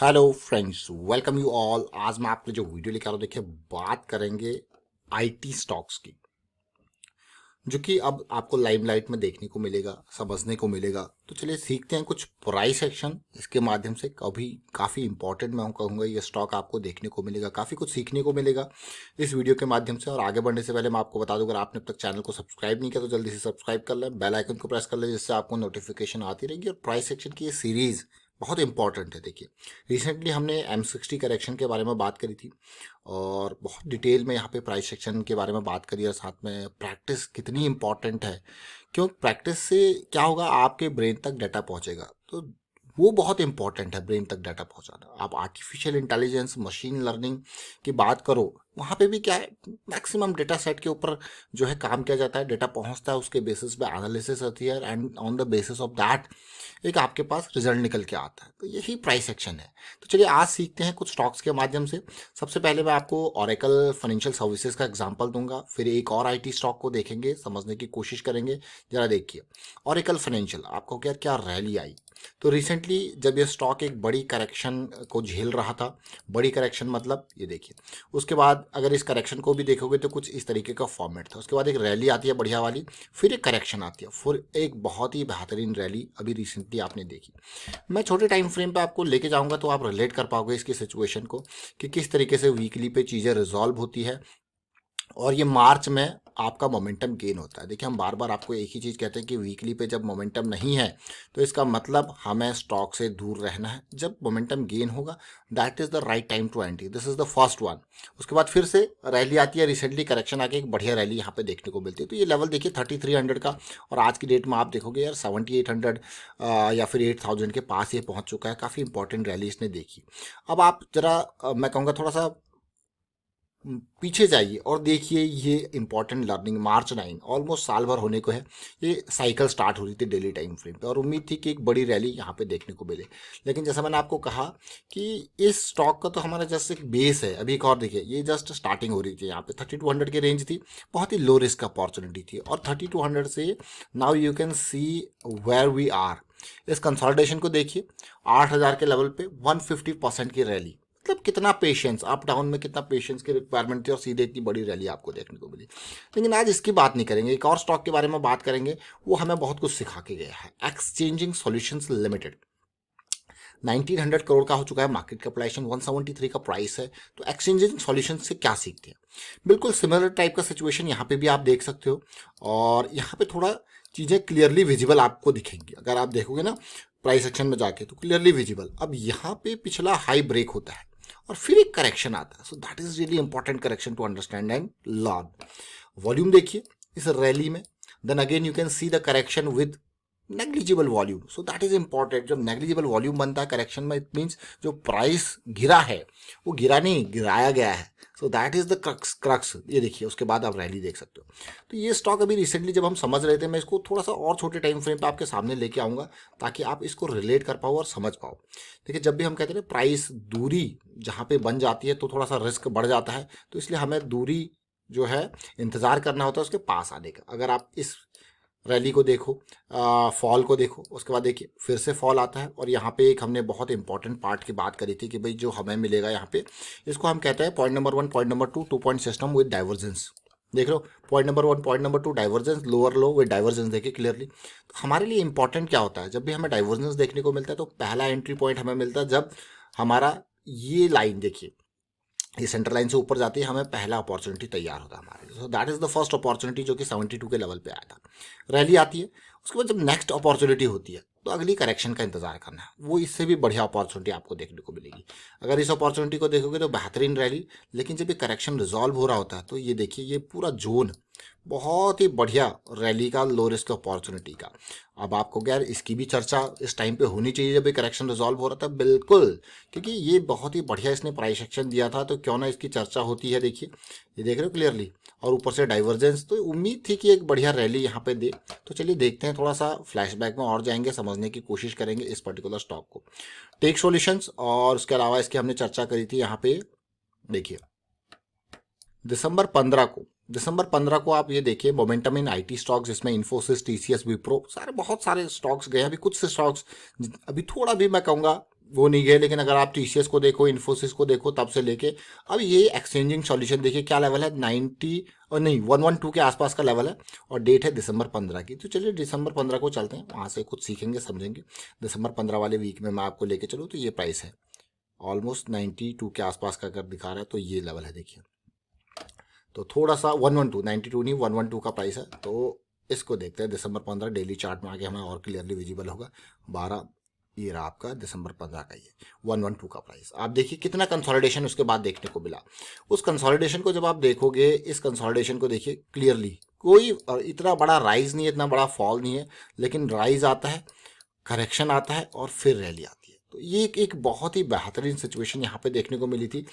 Hello friends, welcome you all. आज मैं आपको जो वीडियो लेकर आ रहा हूं, देखिए बात करेंगे आईटी स्टॉक्स की, जो कि अब आपको लाइमलाइट में देखने को मिलेगा, समझने को मिलेगा। तो चलिए सीखते हैं कुछ प्राइस एक्शन इसके माध्यम से। कभी काफ़ी इंपॉर्टेंट मैं कहूँगा ये स्टॉक आपको देखने को मिलेगा, काफ़ी कुछ सीखने को मिलेगा इस वीडियो के माध्यम से। और आगे बढ़ने से पहले मैं आपको बता दूं, अगर आपने अब तक चैनल को सब्सक्राइब नहीं किया तो जल्दी से सब्सक्राइब कर लें, बेल आइकन को प्रेस कर लें, जिससे आपको नोटिफिकेशन आती रहेगी। और प्राइस एक्शन की ये सीरीज़ बहुत इंपॉर्टेंट है। देखिए रिसेंटली हमने M60 करेक्शन के बारे में बात करी थी और बहुत डिटेल में यहाँ पे प्राइस सेक्शन के बारे में बात करी, और साथ में प्रैक्टिस कितनी इंपॉर्टेंट है। क्यों प्रैक्टिस से क्या होगा, आपके ब्रेन तक डाटा पहुंचेगा, तो वो बहुत इंपॉर्टेंट है, ब्रेन तक डाटा पहुंचाना। आप आर्टिफिशियल इंटेलिजेंस, मशीन लर्निंग की बात करो, वहाँ पे भी क्या है, मैक्सिमम डेटा सेट के ऊपर जो है काम किया जाता है, डेटा पहुंचता है, उसके बेसिस पे एनालिसिस होती है, and on the basis of that एक आपके पास रिजल्ट निकल के आता है। तो यही प्राइस एक्शन है। तो चलिए आज सीखते हैं कुछ स्टॉक्स के माध्यम से। सबसे पहले मैं आपको ओरेकल फाइनेंशियल सर्विसेज का एग्जांपल दूंगा, फिर एक और आईटी स्टॉक को देखेंगे, समझने की कोशिश करेंगे। जरा देखिए ओरेकल फाइनेंशियल, आपको क्या क्या रैली आई। तो रिसेंटली जब ये स्टॉक एक बड़ी करेक्शन को झेल रहा था, बड़ी करेक्शन मतलब ये देखिए, उसके बाद अगर इस करेक्शन को भी देखोगे तो कुछ इस तरीके का फॉर्मेट था। उसके बाद एक रैली आती है बढ़िया वाली, फिर एक करेक्शन आती है, फिर एक बहुत ही बेहतरीन रैली अभी रिसेंटली आपने देखी। मैं छोटे टाइम फ्रेम पे आपको लेके जाऊंगा तो आप रिलेट कर पाओगे इसकी सिचुएशन को, कि किस तरीके से वीकली पे चीज़ें रिजॉल्व होती है और ये मार्च में आपका मोमेंटम गेन होता है। देखिए हम बार बार आपको एक ही चीज़ कहते हैं कि वीकली पे जब मोमेंटम नहीं है तो इसका मतलब हमें स्टॉक से दूर रहना है। जब मोमेंटम गेन होगा, that is the right time to entry, this is the first one. उसके बाद फिर से रैली आती है, रिसेंटली करेक्शन आके एक बढ़िया रैली यहाँ पे देखने को मिलती है। तो ये लेवल देखिए 3300 का, और आज की डेट में आप देखोगे यार 7800 या फिर 8000 के पास ये पहुँच चुका है। काफ़ी इंपॉर्टेंट रैली इसने देखी। अब आप जरा मैं कहूँगा थोड़ा सा पीछे जाइए और देखिए ये इंपॉर्टेंट लर्निंग, मार्च 9, ऑलमोस्ट साल भर होने को है, ये साइकिल स्टार्ट हो रही थी डेली टाइम फ्रेम पे, और उम्मीद थी कि एक बड़ी रैली यहाँ पे देखने को मिले। लेकिन जैसा मैंने आपको कहा कि इस स्टॉक का तो हमारा जस्ट एक बेस है। अभी एक और देखिए, ये जस्ट स्टार्टिंग हो रही थी, यहाँ पे 3200 की रेंज थी, बहुत ही लो रिस्क अपॉर्चुनिटी थी, और 3200 से now you can see where we are. इस कंसोलिडेशन को देखिए, 8000 के लेवल पे 150% की रैली, मतलब कितना पेशेंस, अप डाउन में कितना पेशेंस की रिक्वायरमेंट थी, और सीधे इतनी बड़ी रैली आपको देखने को मिली। लेकिन आज इसकी बात नहीं करेंगे, एक और स्टॉक के बारे में बात करेंगे, वो हमें बहुत कुछ सिखा के गया है। एक्सचेंजिंग सॉल्यूशंस लिमिटेड 1900 करोड़ का हो चुका है, मार्केट कैपिटलाइजेशन 173 का प्राइस है। तो एक्सचेंजिंग सॉल्यूशन से क्या सीखते हैं, बिल्कुल सिमिलर टाइप का सिचुएशन यहाँ पे भी आप देख सकते हो, और यहाँ पे थोड़ा चीज़ें क्लियरली विजिबल आपको दिखेंगी। अगर आप देखोगे ना प्राइस सेक्शन में जाके, तो क्लियरली विजिबल। अब यहाँ पे पिछला हाई ब्रेक होता है और फिर एक करेक्शन आता है। So that is really important correction to understand and learn. Volume देखिए इस रैली में, then again you can see the correction with negligible volume. So that is important. जब नेग्लिजिबल वॉल्यूम बनता है करेक्शन में, इट मीन्स जो price गिरा है वो गिरा नहीं, गिराया गया है। So that is the crux. ये देखिए उसके बाद आप रैली देख सकते हो। तो ये स्टॉक अभी रिसेंटली जब हम समझ रहे थे, मैं इसको थोड़ा सा और छोटे टाइम फ्रेम पे आपके सामने लेके आऊंगा ताकि आप इसको रिलेट कर पाओ और समझ पाओ। देखिए जब भी हम कहते हैं प्राइस दूरी जहाँ पे बन जाती है तो थोड़ा सा रिस्क बढ़ जाता है, तो इसलिए हमें दूरी जो है इंतजार करना होता है उसके पास आने का। अगर आप इस रैली को देखो, फॉल को देखो, उसके बाद देखिए फिर से फॉल आता है, और यहाँ पे एक हमने बहुत इंपॉर्टेंट पार्ट की बात करी थी कि भाई जो हमें मिलेगा यहाँ पे, इसको हम कहते हैं point number 1, point number 2, 2 point system with divergence. देख लो point number 1, point number 2 divergence, lower low with divergence. देखिए क्लियरली तो हमारे लिए इंपॉर्टेंट क्या होता है, जब भी हमें डाइवर्जेंस देखने को मिलता है तो पहला एंट्री पॉइंट हमें मिलता है जब हमारा ये लाइन देखिए, ये सेंटर लाइन से ऊपर जाती है, हमें पहला अपॉर्चुनिटी तैयार होता है हमारे लिए। सो that is the first opportunity जो कि 72 के लेवल पे आया था। रैली आती है, उसके बाद जब नेक्स्ट अपॉर्चुनिटी होती है तो अगली करेक्शन का इंतजार करना है, वो इससे भी बढ़िया अपॉर्चुनिटी आपको देखने को मिलेगी। अगर इस अपॉर्चुनिटी को देखोगे तो बेहतरीन रैली, लेकिन जब ये करेक्शन रिजॉल्व हो रहा होता है तो ये देखिए ये पूरा जोन बहुत ही बढ़िया रैली का, लो रिस्क अपॉर्चुनिटी का। अब आपको क्या है, इसकी भी चर्चा इस टाइम पे होनी चाहिए जब ये करेक्शन रिजॉल्व हो रहा था, बिल्कुल, क्योंकि ये बहुत ही बढ़िया इसने प्राइस एक्शन दिया था, तो क्यों ना इसकी चर्चा होती है। देखिए ये देख रहे हो क्लियरली, और ऊपर से डाइवर्जेंस, तो उम्मीद थी कि एक बढ़िया रैली यहाँ पे दे। तो चलिए देखते हैं, थोड़ा सा फ्लैशबैक में और जाएंगे, समझने की कोशिश करेंगे इस पर्टिकुलर स्टॉक को, टेक सॉल्यूशंस। और उसके अलावा इसकी हमने चर्चा करी थी यहाँ पे, देखिए दिसंबर 15 को आप ये देखिए मोमेंटम इन आईटी स्टॉक्स, जिसमें इन्फोसिस, टीसीएस, विप्रो, सारे बहुत सारे स्टॉक्स गए। अभी कुछ से स्टॉक्स अभी थोड़ा भी मैं कहूँगा वो नहीं गए, लेकिन अगर आप टीसीएस को देखो, इन्फोसिस को देखो, तब से लेके अब ये एक्सचेंजिंग सॉल्यूशन देखिए क्या लेवल है, 90 और नहीं 112 के आसपास का लेवल है, और डेट है दिसंबर 15 की। तो चलिए दिसंबर 15 को चलते हैं, वहाँ से कुछ सीखेंगे समझेंगे। दिसंबर 15 वाले वीक में मैं आपको लेके चलूँ तो ये प्राइस है ऑलमोस्ट 92 के आसपास का, अगर दिखा रहा है तो ये लेवल है देखिए। तो थोड़ा सा 112, 92 नहीं 112 का प्राइस है। तो इसको देखते हैं दिसंबर 15 डेली चार्ट में आगे हमें और क्लियरली विजिबल होगा। 12 ये रहा आपका दिसंबर 15 का, ये 112 का प्राइस। आप देखिए कितना कंसोलिडेशन उसके बाद देखने को मिला। उस कंसोलिडेशन को जब आप देखोगे, इस कंसोलिडेशन को देखिए क्लियरली, कोई इतना बड़ा राइज नहीं है, इतना बड़ा फॉल नहीं है, लेकिन राइज आता है, करेक्शन आता है और फिर रैली आती है। तो ये एक बहुत ही बेहतरीन सिचुएशन यहाँ पे देखने को मिली थी।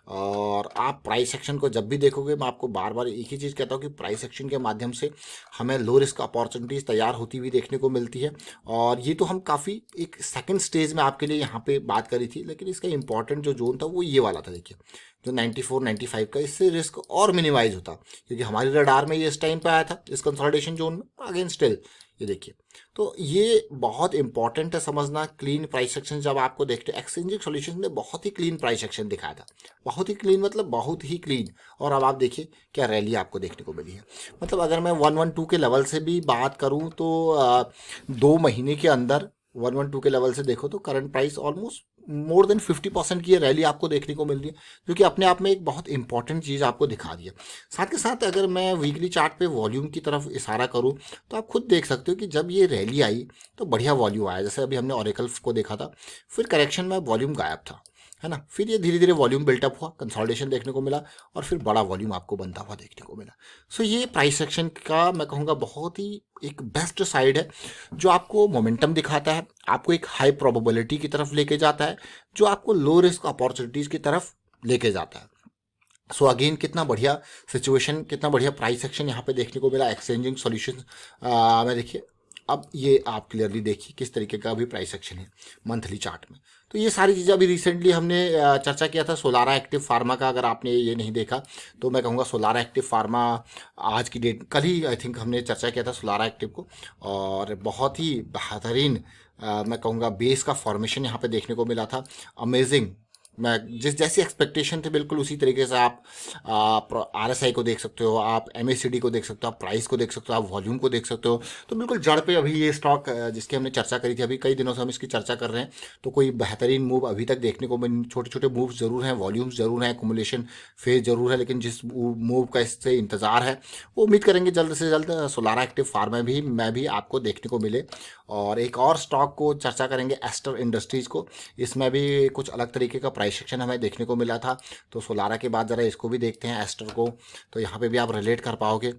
और आप प्राइस एक्शन को जब भी देखोगे, मैं आपको बार बार एक ही चीज़ कहता हूँ कि प्राइस एक्शन के माध्यम से हमें लो रिस्क अपॉर्चुनिटीज़ तैयार होती हुई देखने को मिलती है। और ये तो हम काफ़ी एक सेकंड स्टेज में आपके लिए यहाँ पे बात करी थी, लेकिन इसका इंपॉर्टेंट जो जोन था वो ये वाला था देखिए, जो 94 95 का। इससे रिस्क और मिनिमाइज होता, क्योंकि हमारी रडार में ये इस टाइम पे आया था इस कंसोलिडेशन जोन में। अगेन स्टिल ये देखिए, तो ये बहुत इंपॉर्टेंट है समझना। क्लीन प्राइस एक्शन जब आपको देखते हैं, एक्सचेंजिंग सॉल्यूशन ने बहुत ही क्लीन प्राइस एक्शन दिखाया था, बहुत ही क्लीन मतलब बहुत ही क्लीन। और अब आप देखिए क्या रैली आपको देखने को मिली है। मतलब अगर मैं 112 के लेवल से भी बात करूं तो 2 महीने के अंदर 112 के लेवल से देखो तो current price almost more than 50% की ये रैली आपको देखने को मिल रही है, जो कि अपने आप में एक बहुत इंपॉर्टेंट चीज़ आपको दिखा दी है। साथ के साथ अगर मैं वीकली चार्ट पे वॉल्यूम की तरफ इशारा करूं तो आप खुद देख सकते हो कि जब ये रैली आई तो बढ़िया वॉल्यूम आया। जैसे अभी हमने ऑरेकल को देखा था, फिर करेक्शन में वॉल्यूम गायब था, है ना, फिर ये धीरे धीरे वॉल्यूम बिल्टअप हुआ, कंसोलिडेशन देखने को मिला, और फिर बड़ा वॉल्यूम आपको बनता हुआ देखने को मिला। सो ये प्राइस एक्शन का मैं कहूँगा बहुत ही एक बेस्ट साइड है, जो आपको मोमेंटम दिखाता है, आपको एक हाई प्रोबेबिलिटी की तरफ लेके जाता है, जो आपको लो रिस्क अपॉर्चुनिटीज़ की तरफ लेके जाता है। सो अगेन कितना बढ़िया सिचुएशन, कितना बढ़िया प्राइस एक्शन यहाँ पे देखने को मिला एक्सचेंजिंग सॉल्यूशन में। देखिए अब ये आप क्लियरली देखिए किस तरीके का अभी प्राइस एक्शन है मंथली चार्ट में। तो ये सारी चीज़ें अभी रिसेंटली हमने चर्चा किया था सोलारा एक्टिव फार्मा का। अगर आपने ये नहीं देखा तो मैं कहूँगा सोलारा एक्टिव फार्मा आज की डेट, कल ही आई थिंक हमने चर्चा किया था सोलारा एक्टिव को, और बहुत ही बेहतरीन मैं कहूँगा बेस का फॉर्मेशन यहाँ पे देखने को मिला था। अमेजिंग, मैं जिस जैसी एक्सपेक्टेशन थे बिल्कुल उसी तरीके से आप आरएसआई को देख सकते हो, आप एमएसीडी को देख सकते हो, आप प्राइस को देख सकते हो, आप वॉल्यूम को देख सकते हो। तो बिल्कुल जड़ पे अभी ये स्टॉक जिसकी हमने चर्चा करी थी, अभी कई दिनों से हम इसकी चर्चा कर रहे हैं, तो कोई बेहतरीन मूव अभी तक देखने को छोटे छोटे मूव जरूर हैं, वॉल्यूम्स जरूर हैं, एकुमुलेशन फेज जरूर है, लेकिन जिस मूव का इससे इंतजार है वो उम्मीद करेंगे जल्द से जल्द सोलारा एक्टिव फार्मा भी मैं भी आपको देखने को मिले। और एक और स्टॉक को चर्चा करेंगे एस्टर इंडस्ट्रीज को, इसमें भी कुछ अलग तरीके का प्राइस सेक्शन हमें देखने को मिला था। तो सोलारा के बाद ज़रा इसको भी देखते हैं एस्टर को, तो यहाँ पे भी आप रिलेट कर पाओगे।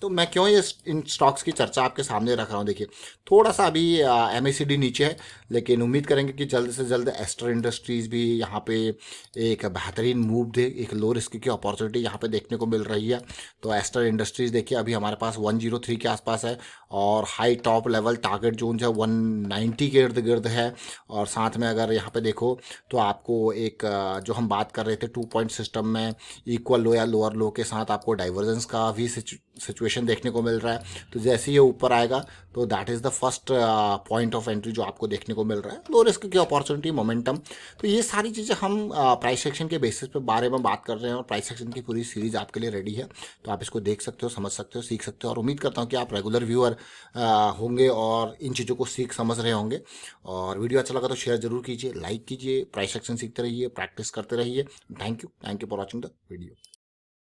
तो मैं क्यों ये इन स्टॉक्स की चर्चा आपके सामने रख रहा हूँ, देखिए थोड़ा सा अभी एमएसीडी नीचे है, लेकिन उम्मीद करेंगे कि जल्द से जल्द एस्टर इंडस्ट्रीज भी यहाँ पे एक बेहतरीन मूव दे, एक लो रिस्क की अपॉर्चुनिटी यहाँ पे देखने को मिल रही है। तो एस्टर इंडस्ट्रीज देखिए अभी हमारे पास 103 के आसपास है, और high top level target zone जो है 190 के इर्द गिर्द है। और साथ में अगर यहाँ पे देखो तो आपको एक जो हम बात कर रहे थे 2 पॉइंट सिस्टम में इक्वल लो या लोअर लो के साथ आपको डाइवर्जेंस का भी सिचुएशन देखने को मिल रहा है। तो जैसे ये ऊपर आएगा तो that is the first point of entry जो आपको देखने को मिल रहा है, लो रिस्क की अपॉर्चुनिटी, मोमेंटम। तो ये सारी चीज़ें हम प्राइस सेक्शन के बेसिस पे बारे में बात कर रहे हैं, और प्राइस सेक्शन की पूरी सीरीज आपके लिए रेडी है। तो आप इसको देख सकते हो, समझ सकते हो, सीख सकते हो, और उम्मीद करता हूँ कि आप रेगुलर व्यूअर होंगे और इन चीज़ों को सीख समझ रहे होंगे। और वीडियो अच्छा लगा तो शेयर जरूर कीजिए, लाइक कीजिए, प्राइस सेक्शन सीखते रहिए, प्रैक्टिस करते रहिए। Thank you for watching the video.